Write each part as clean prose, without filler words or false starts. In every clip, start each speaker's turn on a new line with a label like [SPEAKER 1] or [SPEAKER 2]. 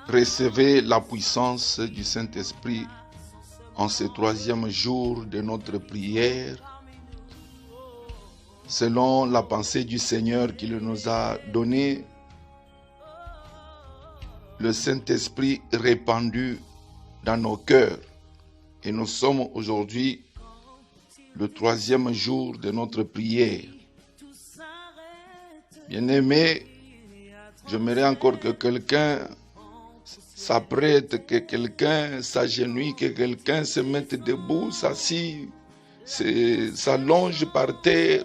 [SPEAKER 1] Recevez la puissance du Saint-Esprit en ce troisième jour de notre prière, selon la pensée du Seigneur qu'il nous a donnée. Le Saint-Esprit répandu dans nos cœurs. Et nous sommes aujourd'hui le troisième jour de notre prière. Bien-aimés, j'aimerais encore que quelqu'un s'apprête, que quelqu'un s'agenouille, que quelqu'un se mette debout, s'assied, s'allonge par terre,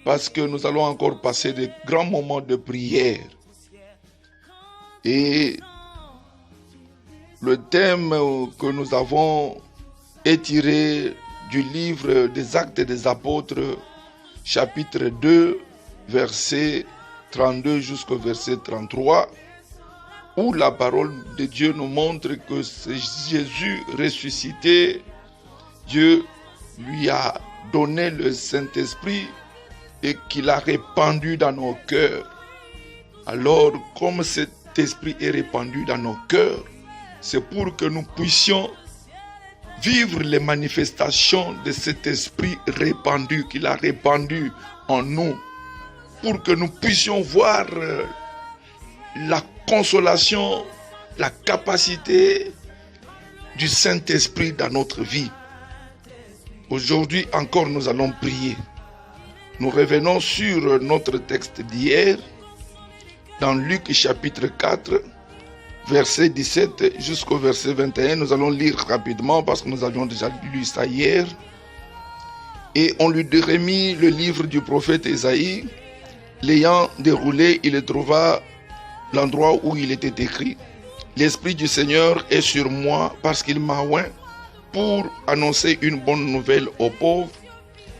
[SPEAKER 1] parce que nous allons encore passer de grands moments de prière. Et le thème que nous avons est tiré du livre des Actes des Apôtres, chapitre 2, verset 32 jusqu'au verset 33, où la parole de Dieu nous montre que c'est Jésus ressuscité. Dieu lui a donné le Saint-Esprit et qu'il a répandu dans nos cœurs. Alors, comme cet esprit est répandu dans nos cœurs, c'est pour que nous puissions vivre les manifestations de cet esprit répandu qu'il a répandu en nous, pour que nous puissions voir la consolation, la capacité du Saint-Esprit dans notre vie. Aujourd'hui encore, nous allons prier. Nous revenons sur notre texte d'hier, dans Luc chapitre 4, verset 17 jusqu'au verset 21. Nous allons lire rapidement parce que nous avions déjà lu ça hier. Et on lui remis le livre du prophète Ésaïe. L'ayant déroulé, il trouva l'endroit où il était écrit: L'Esprit du Seigneur est sur moi parce qu'il m'a oint pour annoncer une bonne nouvelle aux pauvres.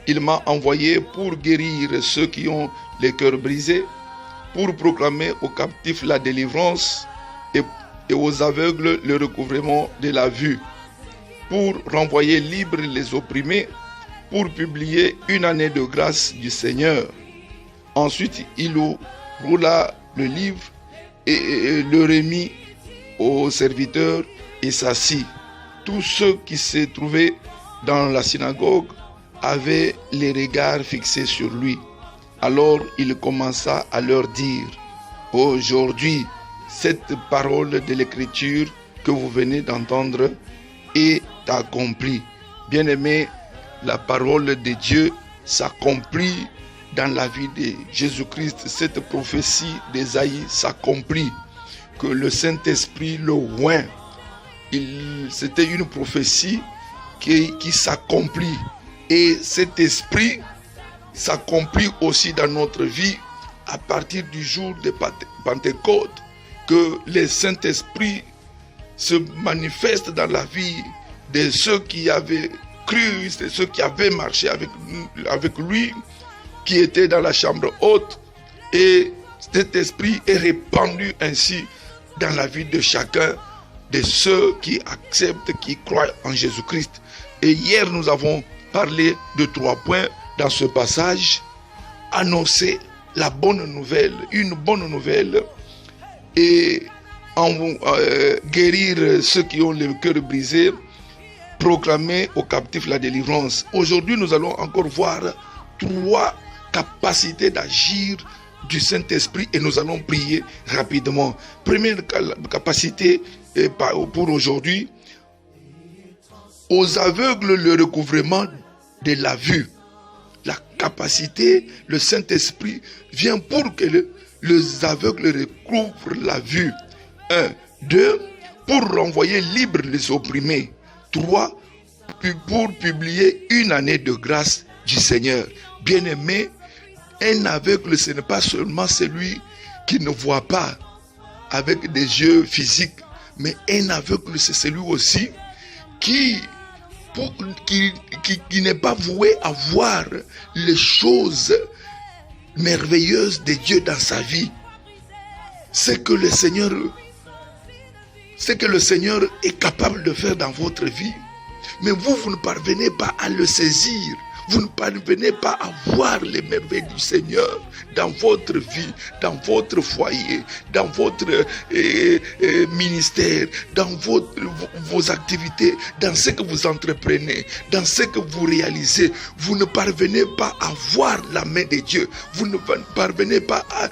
[SPEAKER 1] Il m'a envoyé pour guérir ceux qui ont les cœurs brisés, pour proclamer aux captifs la délivrance et aux aveugles le recouvrement de la vue, pour renvoyer libres les opprimés, pour publier une année de grâce du Seigneur. Ensuite, il roula le livre et le remit aux serviteurs et s'assit. Tous ceux qui se trouvaient dans la synagogue avaient les regards fixés sur lui. Alors il commença à leur dire: Aujourd'hui, cette parole de l'Écriture que vous venez d'entendre est accomplie. Bien-aimés, la parole de Dieu s'accomplit dans la vie de Jésus-Christ. Cette prophétie d'Ésaïe s'accomplit, que le Saint-Esprit le oint. C'était une prophétie qui s'accomplit. Et cet esprit s'accomplit aussi dans notre vie à partir du jour de Pentecôte, que le Saint-Esprit se manifeste dans la vie de ceux qui avaient cru, de ceux qui avaient marché avec lui, qui étaient dans la chambre haute. Et cet esprit est répandu ainsi dans la vie de chacun de ceux qui acceptent, qui croient en Jésus-Christ. Et hier, nous avons parlé de 3 points dans ce passage. Annoncer la bonne nouvelle, une bonne nouvelle, et guérir ceux qui ont le cœur brisé, proclamer aux captifs la délivrance. Aujourd'hui, nous allons encore voir 3 capacités d'agir du Saint-Esprit et nous allons prier rapidement. Première capacité pour aujourd'hui: aux aveugles le recouvrement de la vue. La capacité, le Saint-Esprit vient pour que les aveugles recouvrent la vue. 1. 2. Pour renvoyer libres les opprimés. 3. Pour publier une année de grâce du Seigneur. Bien-aimé, un aveugle, ce n'est pas seulement celui qui ne voit pas avec des yeux physiques, mais un aveugle, c'est celui aussi qui n'est pas voué à voir les choses merveilleuses de Dieu dans sa vie. C'est que le Seigneur est capable de faire dans votre vie, mais vous ne parvenez pas à le saisir. vous ne parvenez pas à voir les merveilles du Seigneur dans votre vie, dans votre foyer, dans votre ministère, dans vos activités, dans ce que vous entreprenez, dans ce que vous réalisez, vous ne parvenez pas à voir la main de Dieu. Vous ne parvenez pas à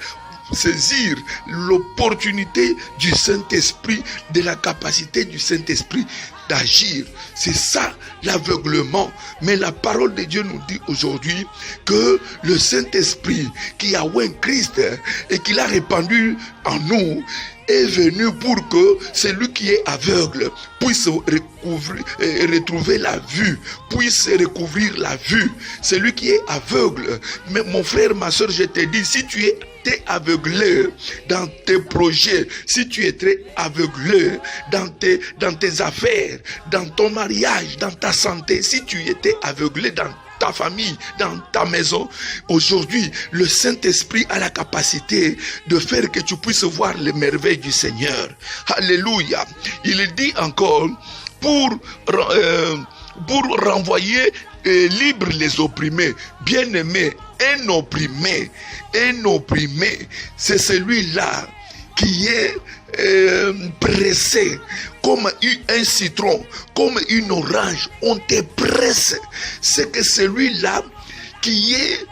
[SPEAKER 1] saisir l'opportunité du Saint-Esprit, de la capacité du Saint-Esprit d'agir. C'est ça l'aveuglement. Mais la parole de Dieu nous dit aujourd'hui que le Saint-Esprit qui a oint Christ et qu'il a répandu en nous est venu pour que celui qui est aveugle puisse retrouver la vue, puisse recouvrir la vue. Celui qui est aveugle. Mais mon frère, ma soeur, je te dis, si tu es aveuglé dans tes projets, si tu es très aveuglé dans tes affaires, dans ton mariage, dans ta santé, si tu étais aveuglé dans ta famille, dans ta maison, aujourd'hui, le Saint-Esprit a la capacité de faire que tu puisses voir les merveilles du Seigneur. Alléluia. Il dit encore, pour renvoyer libre les opprimés. Bien-aimé, un opprimé, c'est celui-là qui est pressé comme un citron, comme une orange. On te presse. C'est que celui-là qui est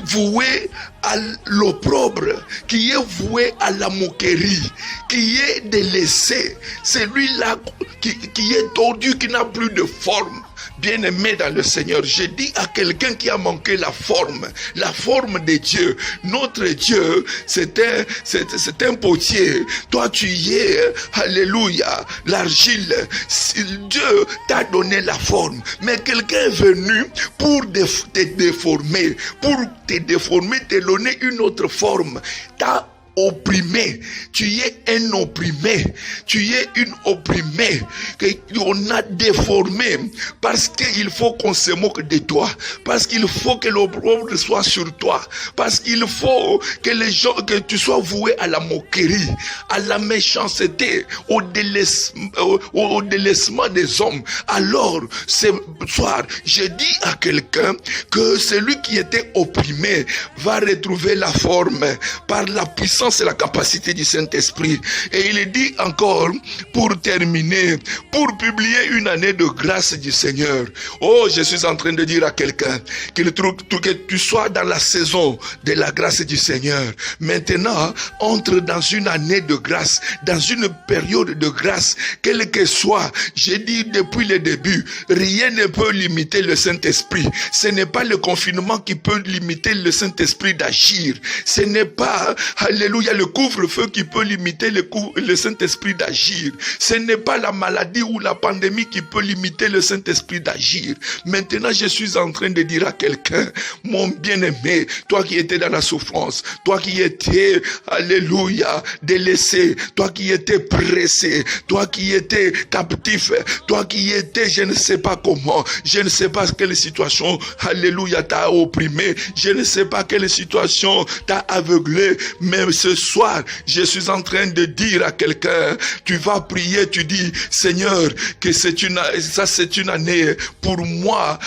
[SPEAKER 1] voué à l'opprobre, qui est voué à la moquerie, qui est délaissé, celui-là qui est tordu, qui n'a plus de forme. Bien-aimé dans le Seigneur, je dis à quelqu'un qui a manqué la forme de Dieu. Notre Dieu, c'est un potier. Toi, tu es, alléluia, l'argile. Dieu t'a donné la forme. Mais quelqu'un est venu pour te déformer, te donner une autre forme. T'as opprimé, tu es un opprimé, tu es une opprimée qu'on a déformé parce qu'il faut qu'on se moque de toi, parce qu'il faut que l'opprobre soit sur toi, parce qu'il faut que tu sois voué à la moquerie, à la méchanceté, au délaissement des hommes. Alors, ce soir, je dis à quelqu'un que celui qui était opprimé va retrouver la forme par la puissance et la capacité du Saint-Esprit. Et il dit encore, pour terminer, pour publier une année de grâce du Seigneur. Oh, je suis en train de dire à quelqu'un que tu sois dans la saison de la grâce du Seigneur. Maintenant, entre dans une année de grâce, dans une période de grâce, quelle que soit. J'ai dit depuis le début, rien ne peut limiter le Saint-Esprit. Ce n'est pas le confinement qui peut limiter le Saint-Esprit d'agir. Ce n'est pas, alléluia, le couvre-feu qui peut limiter le Saint-Esprit d'agir. Ce n'est pas la maladie ou la pandémie qui peut limiter le Saint-Esprit d'agir. Maintenant, je suis en train de dire à quelqu'un, mon bien-aimé, toi qui étais dans la souffrance, toi qui étais, alléluia, délaissé, toi qui étais pressé, toi qui étais captif, toi qui étais, je ne sais pas comment, je ne sais pas quelle situation, alléluia, t'a opprimé, je ne sais pas quelle situation t'a aveuglé, mais ce soir, je suis en train de dire à quelqu'un, tu vas prier, tu dis, Seigneur, que c'est une année pour moi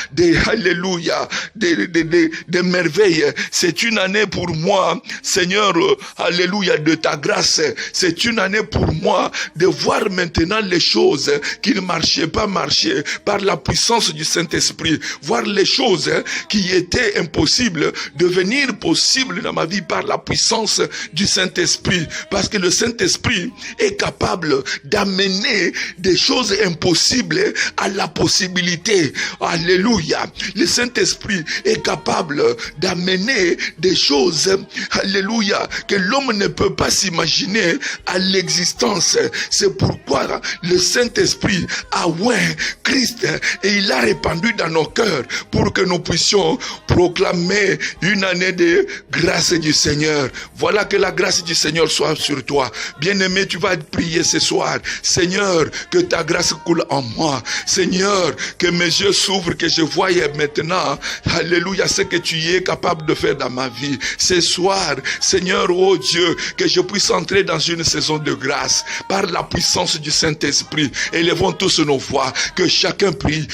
[SPEAKER 1] alléluia, de merveilles. C'est une année pour moi, Seigneur, alléluia, de ta grâce. C'est une année pour moi de voir maintenant les choses qui ne marchaient pas marcher par la puissance du Saint-Esprit. Voir les choses qui étaient impossibles devenir possibles dans ma vie par la puissance du Saint-Esprit. Parce que le Saint-Esprit est capable d'amener des choses impossibles à la possibilité. Alléluia. Le Saint-Esprit est capable d'amener des choses, alléluia, que l'homme ne peut pas s'imaginer à l'existence. C'est pourquoi le Saint-Esprit a oint Christ et il l'a répandu dans nos cœurs pour que nous puissions proclamer une année de grâce du Seigneur. Voilà que la la grâce du Seigneur soit sur toi. Bien-aimé, tu vas prier ce soir. Seigneur, que ta grâce coule en moi. Seigneur, que mes yeux s'ouvrent, que je voie maintenant, alléluia, ce que tu es capable de faire dans ma vie. Ce soir, Seigneur, oh Dieu, que je puisse entrer dans une saison de grâce par la puissance du Saint-Esprit. Élevons tous nos voix, que chacun prie,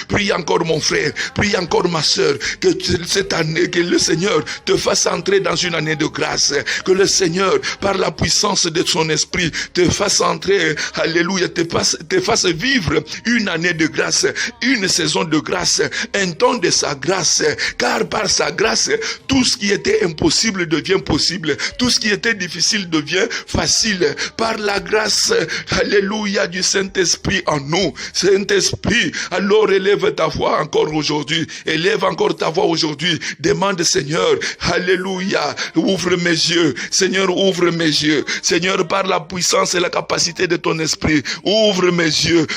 [SPEAKER 1] prie encore mon frère, prie encore ma soeur, que cette année, que le Seigneur te fasse entrer dans une année de grâce, que le Seigneur, par la puissance de son esprit, te fasse entrer, alléluia, te fasse vivre une année de grâce, une saison de grâce, un temps de sa grâce, car par sa grâce, tout ce qui était impossible devient possible, tout ce qui était difficile devient facile, par la grâce, alléluia, du Saint-Esprit en nous. Saint-Esprit, alors élève ta voix encore aujourd'hui, élève encore ta voix aujourd'hui, demande Seigneur, alléluia, ouvre mes yeux, Seigneur, ouvre mes yeux, Seigneur, par la puissance et la capacité de ton esprit, ouvre mes yeux,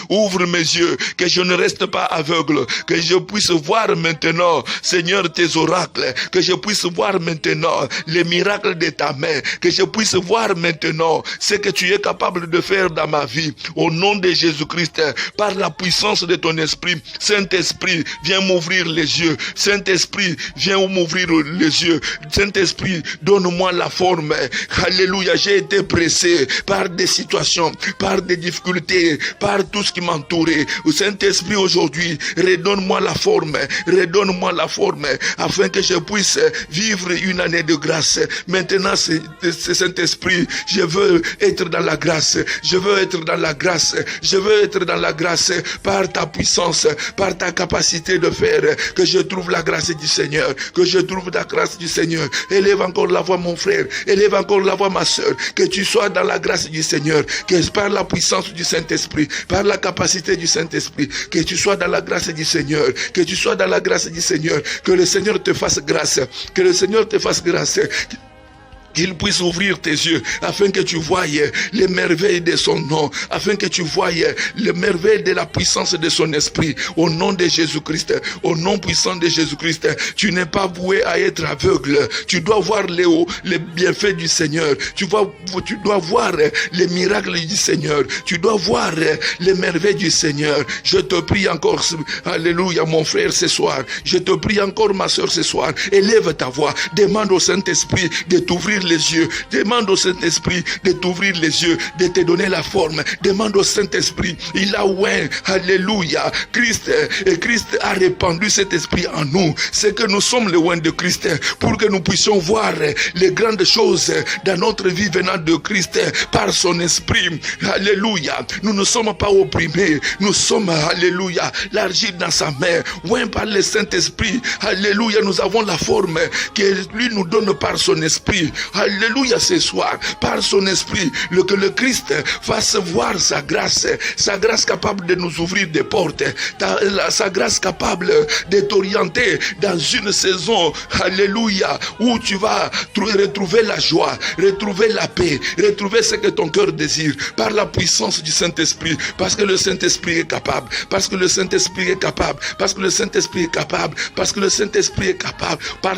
[SPEAKER 1] que je ne reste pas aveugle, que je puisse voir maintenant, Seigneur, tes oracles, que je puisse voir maintenant les miracles de ta main, que je puisse voir maintenant ce que tu es capable de faire dans ma vie, au nom de Jésus-Christ, par la puissance de ton esprit. Saint-Esprit, viens m'ouvrir les yeux, Saint-Esprit, viens m'ouvrir les yeux, Saint-Esprit, donne-moi la forme, alléluia, j'ai été pressé par des situations, par des difficultés, par tout ce qui m'entourait. Saint-Esprit, aujourd'hui, redonne-moi la forme, afin que je puisse vivre une année de grâce. Maintenant, c'est Saint-Esprit, je veux être dans la grâce, je veux être dans la grâce par ta puissance, par ta capacité de faire, que je trouve la grâce du Seigneur, Élève encore la voix, mon frère, élève encore la voix, ma soeur, que tu sois dans la grâce du Seigneur, que par la puissance du Saint-Esprit, par la capacité du Saint-Esprit, que tu sois dans la grâce du Seigneur, que le Seigneur te fasse grâce, qu'il puisse ouvrir tes yeux, afin que tu voyes les merveilles de son nom, afin que tu voyes les merveilles de la puissance de son esprit, au nom de Jésus-Christ, au nom puissant de Jésus-Christ. Tu n'es pas voué à être aveugle, tu dois voir les bienfaits du Seigneur, tu dois voir les miracles du Seigneur, tu dois voir les merveilles du Seigneur. Je te prie encore, alléluia, mon frère, ce soir, je te prie encore, ma soeur, ce soir, élève ta voix, demande au Saint-Esprit de t'ouvrir les yeux, demande au Saint-Esprit de t'ouvrir les yeux, de te donner la forme, demande au Saint-Esprit, il a oint, alléluia, Christ a répandu cet esprit en nous, c'est que nous sommes le oint de Christ, pour que nous puissions voir les grandes choses dans notre vie venant de Christ, par son esprit, alléluia, nous ne sommes pas opprimés, nous sommes, alléluia, l'argile dans sa main, oint par le Saint-Esprit, alléluia, nous avons la forme que lui nous donne par son esprit. Alléluia, ce soir, par son esprit, que le Christ fasse voir sa grâce capable de nous ouvrir des portes, sa grâce capable de t'orienter dans une saison, alléluia, où tu vas retrouver la joie, retrouver la paix, retrouver ce que ton cœur désire, par la puissance du Saint-Esprit, parce que le Saint-Esprit est capable, par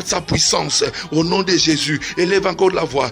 [SPEAKER 1] sa puissance, au nom de Jésus. Élève encore la voix,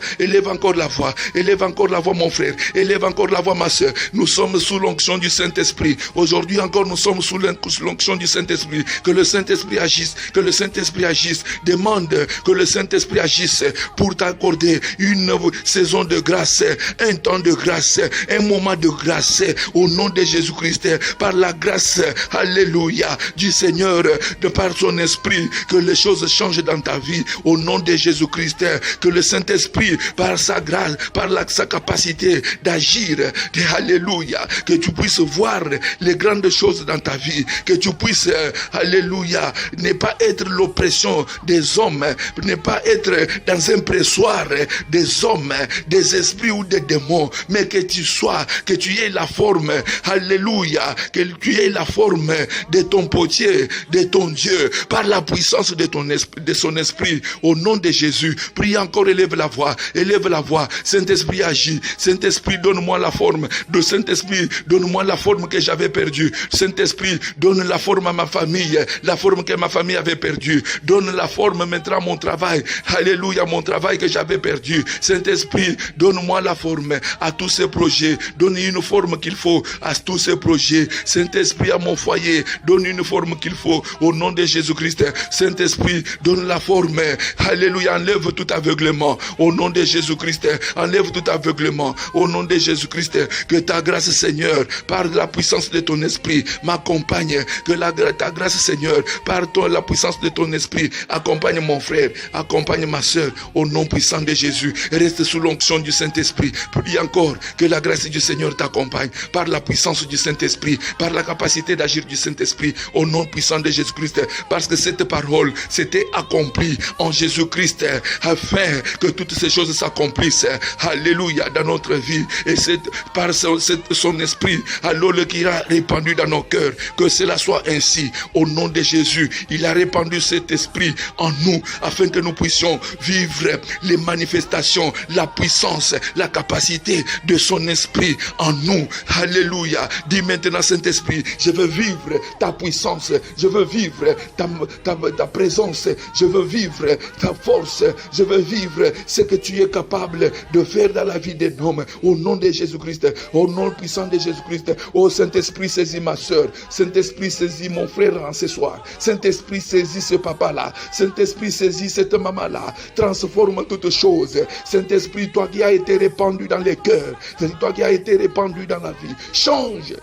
[SPEAKER 1] mon frère, élève encore la voix, ma soeur. Nous sommes sous l'onction du Saint-Esprit. Aujourd'hui encore, nous sommes sous l'onction du Saint-Esprit. Que le Saint-Esprit agisse, demande que le Saint-Esprit agisse pour t'accorder une saison de grâce, un temps de grâce, un moment de grâce, au nom de Jésus-Christ, par la grâce, alléluia, du Seigneur, de par son esprit, que les choses changent dans ta vie, au nom de Jésus-Christ, que le Saint-Esprit, par sa grâce, par sa capacité d'agir, alléluia, que tu puisses voir les grandes choses dans ta vie, que tu puisses, alléluia, ne pas être l'oppression des hommes, ne pas être dans un pressoir des hommes, des esprits ou des démons, mais que tu aies la forme, alléluia, que tu aies la forme de ton potier, de ton Dieu, par la puissance de son esprit, au nom de Jésus. Prie encore et élève la voix, élève la voix. Saint-Esprit agit. Saint-Esprit, donne-moi la forme. De Saint-Esprit, donne-moi la forme que j'avais perdue. Saint-Esprit, donne la forme à ma famille, la forme que ma famille avait perdue. Donne la forme maintenant à mon travail. Alléluia, mon travail que j'avais perdu. Saint-Esprit, donne-moi la forme à tous ces projets. Donne une forme qu'il faut à tous ces projets. Saint-Esprit, à mon foyer, donne une forme qu'il faut au nom de Jésus-Christ. Saint-Esprit, donne la forme. Alléluia, enlève tout aveuglement au nom de Jésus-Christ. Enlève tout aveuglement au nom de Jésus-Christ. Que ta grâce, Seigneur, par la puissance de ton esprit, m'accompagne. Que ta grâce, Seigneur, par la puissance de ton esprit, accompagne mon frère, accompagne ma soeur, au nom puissant de Jésus. Reste sous l'onction du Saint-Esprit. Prie encore que la grâce du Seigneur t'accompagne par la puissance du Saint-Esprit, par la capacité d'agir du Saint-Esprit, au nom puissant de Jésus-Christ. Parce que cette parole s'était accomplie en Jésus-Christ, afin que toutes ces choses s'accomplissent. Alléluia, dans notre vie. Et c'est par son esprit, alors qu'il a répandu dans nos cœurs, que cela soit ainsi. Au nom de Jésus, il a répandu cet esprit en nous, afin que nous puissions vivre les manifestations, la puissance, la capacité de son esprit en nous. Alléluia. Dis maintenant, Saint-Esprit, je veux vivre ta puissance, je veux vivre ta présence, je veux vivre ta force, je veux vivre ce que tu es capable de faire dans la vie d'un homme. Au nom de Jésus-Christ, au nom puissant de Jésus-Christ. Oh Saint-Esprit, saisis ma soeur. Saint-Esprit, saisis mon frère en ce soir. Saint-Esprit, saisis ce papa-là. Saint-Esprit, saisis cette maman-là. Transforme toutes choses. Saint-Esprit, toi qui as été répandu dans les cœurs, toi qui as été répandu dans la vie, change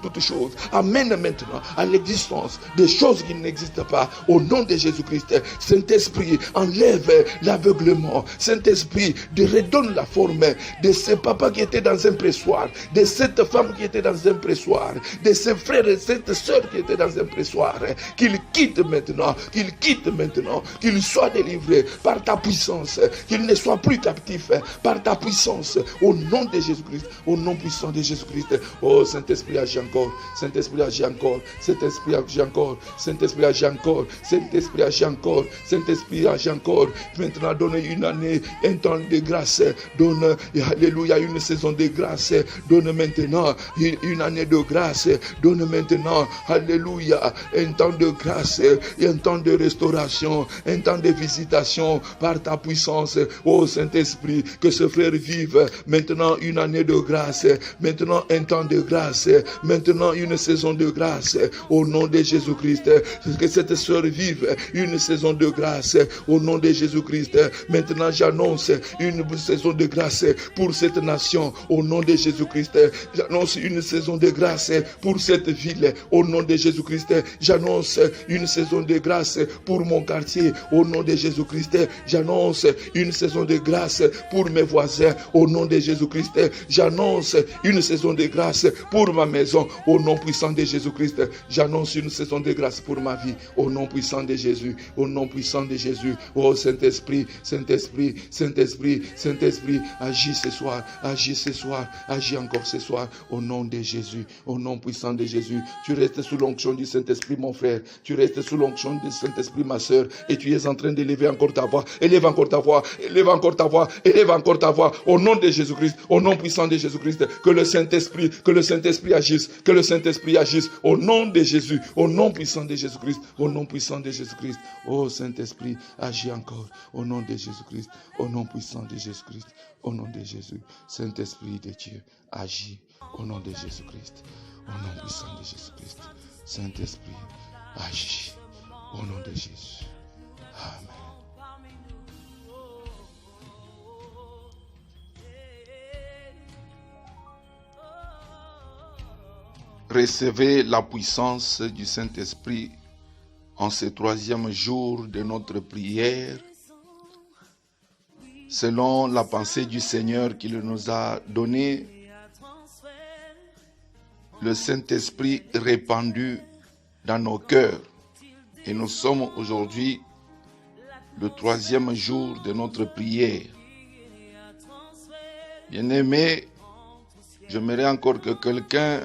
[SPEAKER 1] toutes choses. Amène maintenant à l'existence des choses qui n'existent pas. Au nom de Jésus-Christ, Saint-Esprit, enlève l'aveuglement. Saint-Esprit, redonne la forme de ces papas qui étaient dans un pressoir, de cette femme qui était dans un pressoir, de ces frères et cette sœur qui étaient dans un pressoir, qu'ils quittent maintenant, qu'ils soient délivrés par ta puissance, qu'ils ne soient plus captifs par ta puissance, au nom de Jésus-Christ, au nom puissant de Jésus-Christ. Oh Saint-Esprit, agis encore, Saint-Esprit, agis encore, Saint-Esprit, agis encore, Saint-Esprit, agis encore, Saint-Esprit, agis encore, Saint-Esprit, agis encore. Maintenant, donne une année, un temps de grâce, donne, alléluia, une saison de grâce, donne maintenant une année de grâce, donne maintenant, alléluia, un temps de grâce, un temps de restauration, un temps de visitation par ta puissance. Oh Saint-Esprit, que ce frère vive maintenant une année de grâce, maintenant un temps de grâce, maintenant une saison de grâce, au nom de Jésus-Christ. Que cette sœur vive une saison de grâce, au nom de Jésus-Christ. Maintenant j'annonce une saison de grâce pour cette nation, au nom de Jésus-Christ. J'annonce une saison de grâce pour cette ville, au nom de Jésus-Christ. J'annonce une saison de grâce pour mon quartier, au nom de Jésus-Christ. J'annonce une saison de grâce pour mes voisins, au nom de Jésus-Christ. J'annonce une saison de grâce pour ma maison, au nom puissant de Jésus-Christ. J'annonce une saison de grâce pour ma vie, au nom puissant de Jésus, au nom puissant de Jésus. Oh Saint-Esprit, Saint-Esprit, Saint-Esprit, Saint-Esprit, agis ce soir, agis ce soir, agis encore ce soir, au nom de Jésus, au nom puissant de Jésus. Tu restes sous l'onction du Saint-Esprit, mon frère, tu restes sous l'onction du Saint-Esprit, ma soeur, et tu es en train d'élever encore ta voix. Élève encore ta voix, élève encore ta voix, élève encore ta voix, au nom de Jésus-Christ, au nom puissant de Jésus-Christ. Que le Saint-Esprit agisse, que le Saint-Esprit agisse, au nom de Jésus, au nom puissant de Jésus-Christ, au nom puissant de Jésus-Christ. Oh Saint-Esprit, agis encore, au nom de Jésus-Christ, au nom puissant de Jésus-Christ, au nom de Jésus. Saint-Esprit de Dieu, agis, au nom de Jésus-Christ, au nom puissant de Jésus-Christ. Saint-Esprit, agis, au nom de Jésus. Amen. Recevez la puissance du Saint-Esprit en ce troisième jour de notre prière, selon la pensée du Seigneur qu'il nous a donnée. Le Saint-Esprit répandu dans nos cœurs. Et nous sommes aujourd'hui le troisième jour de notre prière. Bien-aimé, j'aimerais encore que quelqu'un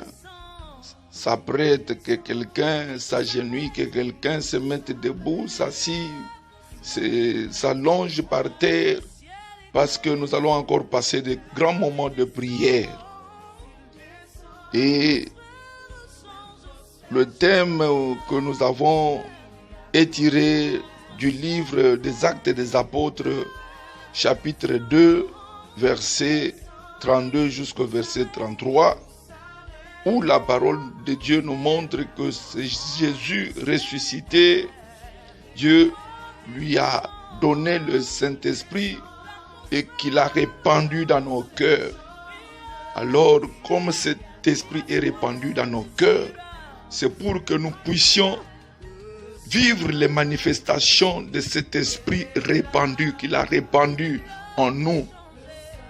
[SPEAKER 1] s'apprête, que quelqu'un s'agenouille, que quelqu'un se mette debout, s'assied, s'allonge par terre parce que nous allons encore passer de grands moments de prière. Et le thème que nous avons est tiré du livre des Actes des Apôtres, chapitre 2, verset 32 jusqu'au verset 33, où la parole de Dieu nous montre que c'est Jésus ressuscité. Dieu lui a donné le Saint-Esprit et qu'il a répandu dans nos cœurs. Alors, comme cet esprit est répandu dans nos cœurs, c'est pour que nous puissions vivre les manifestations de cet esprit répandu qu'il a répandu en nous,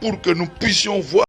[SPEAKER 1] pour que nous puissions voir